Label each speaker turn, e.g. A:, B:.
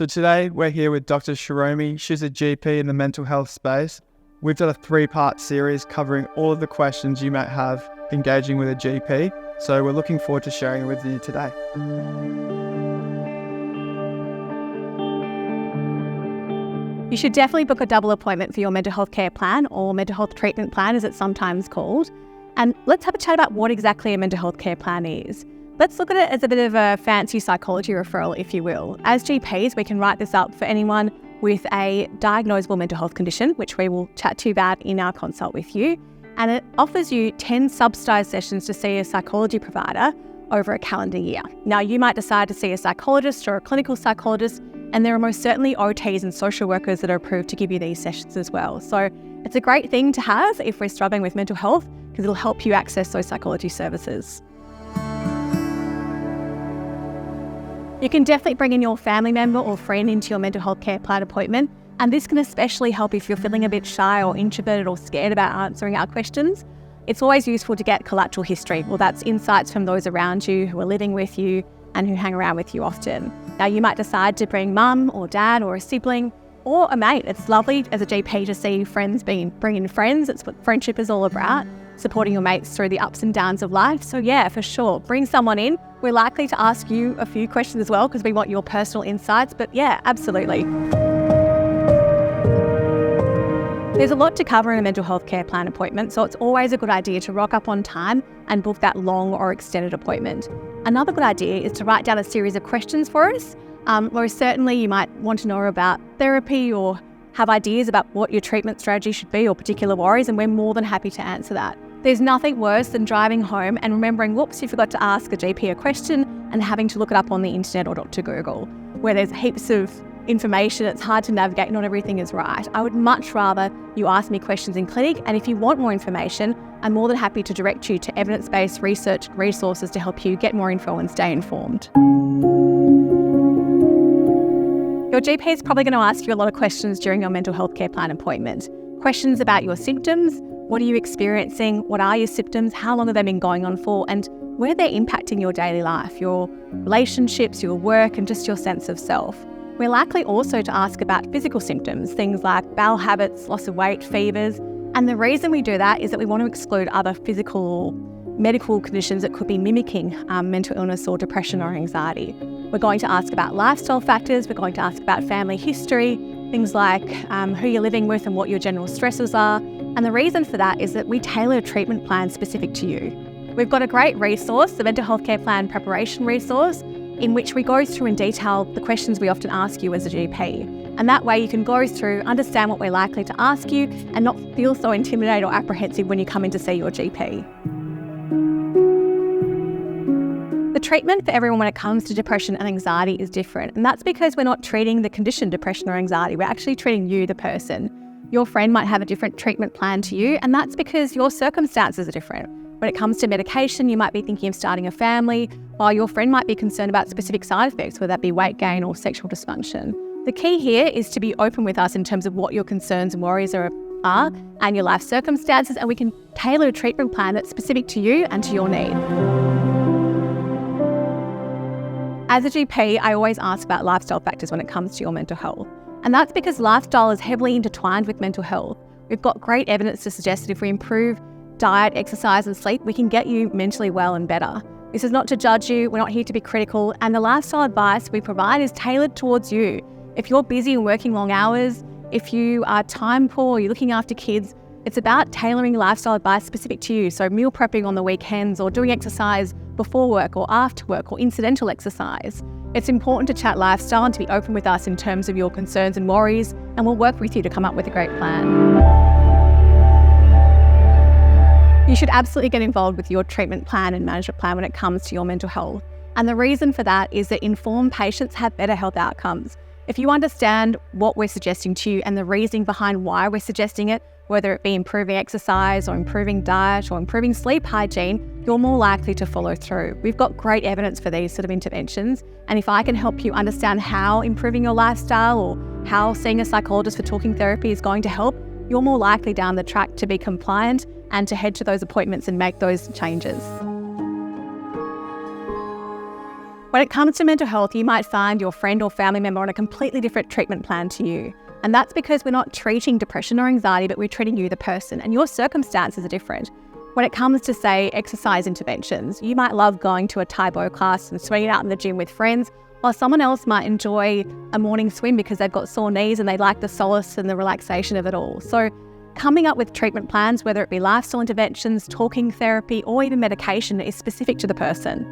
A: So today we're here with Dr. Shiromi. She's a GP in the mental health space. We've done a 3-part series covering all of the questions you might have engaging with a GP. So we're looking forward to sharing it with you today.
B: You should definitely book a double appointment for your mental health care plan, or mental health treatment plan as it's sometimes called. And let's have a chat about what exactly a mental health care plan is. Let's look at it as a bit of a fancy psychology referral, if you will. As GPs, we can write this up for anyone with a diagnosable mental health condition, which we will chat to you about in our consult with you. And it offers you 10 subsidised sessions to see a psychology provider over a calendar year. Now, you might decide to see a psychologist or a clinical psychologist, and there are most certainly OTs and social workers that are approved to give you these sessions as well. So it's a great thing to have if we're struggling with mental health, because it'll help you access those psychology services. You can definitely bring in your family member or friend into your mental health care plan appointment, and this can especially help if you're feeling a bit shy or introverted or scared about answering our questions. It's always useful to get collateral history. Well, that's insights from those around you who are living with you and who hang around with you often. Now, you might decide to bring mum or dad or a sibling or a mate. It's lovely as a GP to see friends bring in friends. It's what friendship is all about, supporting your mates through the ups and downs of life. So yeah, for sure, bring someone in. We're likely to ask you a few questions as well because we want your personal insights, but yeah, absolutely. There's a lot to cover in a mental health care plan appointment, so it's always a good idea to rock up on time and book that long or extended appointment. Another good idea is to write down a series of questions for us. Most certainly you might want to know about therapy or have ideas about what your treatment strategy should be or particular worries, and we're more than happy to answer that. There's nothing worse than driving home and remembering, whoops, you forgot to ask a GP a question and having to look it up on the internet or Dr. Google, where there's heaps of information. It's hard to navigate. Not everything is right. I would much rather you ask me questions in clinic, and if you want more information, I'm more than happy to direct you to evidence-based research resources to help you get more info and stay informed. Your GP is probably going to ask you a lot of questions during your mental health care plan appointment. Questions about your symptoms. What are you experiencing? What are your symptoms? How long have they been going on for? And where they're impacting your daily life, your relationships, your work, and just your sense of self. We're likely also to ask about physical symptoms, things like bowel habits, loss of weight, fevers. And the reason we do that is that we want to exclude other physical or medical conditions that could be mimicking mental illness or depression or anxiety. We're going to ask about lifestyle factors. We're going to ask about family history, things like who you're living with and what your general stresses are. And the reason for that is that we tailor a treatment plan specific to you. We've got a great resource, the Mental Health Care Plan Preparation Resource, in which we go through in detail the questions we often ask you as a GP. And that way you can go through, understand what we're likely to ask you, and not feel so intimidated or apprehensive when you come in to see your GP. The treatment for everyone when it comes to depression and anxiety is different. And that's because we're not treating the condition depression or anxiety. We're actually treating you, the person. Your friend might have a different treatment plan to you, and that's because your circumstances are different. When it comes to medication, you might be thinking of starting a family, while your friend might be concerned about specific side effects, whether that be weight gain or sexual dysfunction. The key here is to be open with us in terms of what your concerns and worries are and your life circumstances, and we can tailor a treatment plan that's specific to you and to your need. As a GP, I always ask about lifestyle factors when it comes to your mental health. And that's because lifestyle is heavily intertwined with mental health. We've got great evidence to suggest that if we improve diet, exercise and sleep, we can get you mentally well and better. This is not to judge you, we're not here to be critical, and the lifestyle advice we provide is tailored towards you. If you're busy and working long hours, if you are time poor, you're looking after kids, it's about tailoring lifestyle advice specific to you. So meal prepping on the weekends, or doing exercise before work or after work, or incidental exercise. It's important to chat lifestyle and to be open with us in terms of your concerns and worries, and we'll work with you to come up with a great plan. You should absolutely get involved with your treatment plan and management plan when it comes to your mental health. And the reason for that is that informed patients have better health outcomes. If you understand what we're suggesting to you and the reasoning behind why we're suggesting it, whether it be improving exercise or improving diet or improving sleep hygiene, you're more likely to follow through. We've got great evidence for these sort of interventions. And if I can help you understand how improving your lifestyle or how seeing a psychologist for talking therapy is going to help, you're more likely down the track to be compliant and to head to those appointments and make those changes. When it comes to mental health, you might find your friend or family member on a completely different treatment plan to you. And that's because we're not treating depression or anxiety, but we're treating you, the person, and your circumstances are different. When it comes to, say, exercise interventions, you might love going to a Taekwondo class and sweating out in the gym with friends, while someone else might enjoy a morning swim because they've got sore knees and they like the solace and the relaxation of it all. So coming up with treatment plans, whether it be lifestyle interventions, talking therapy, or even medication, is specific to the person.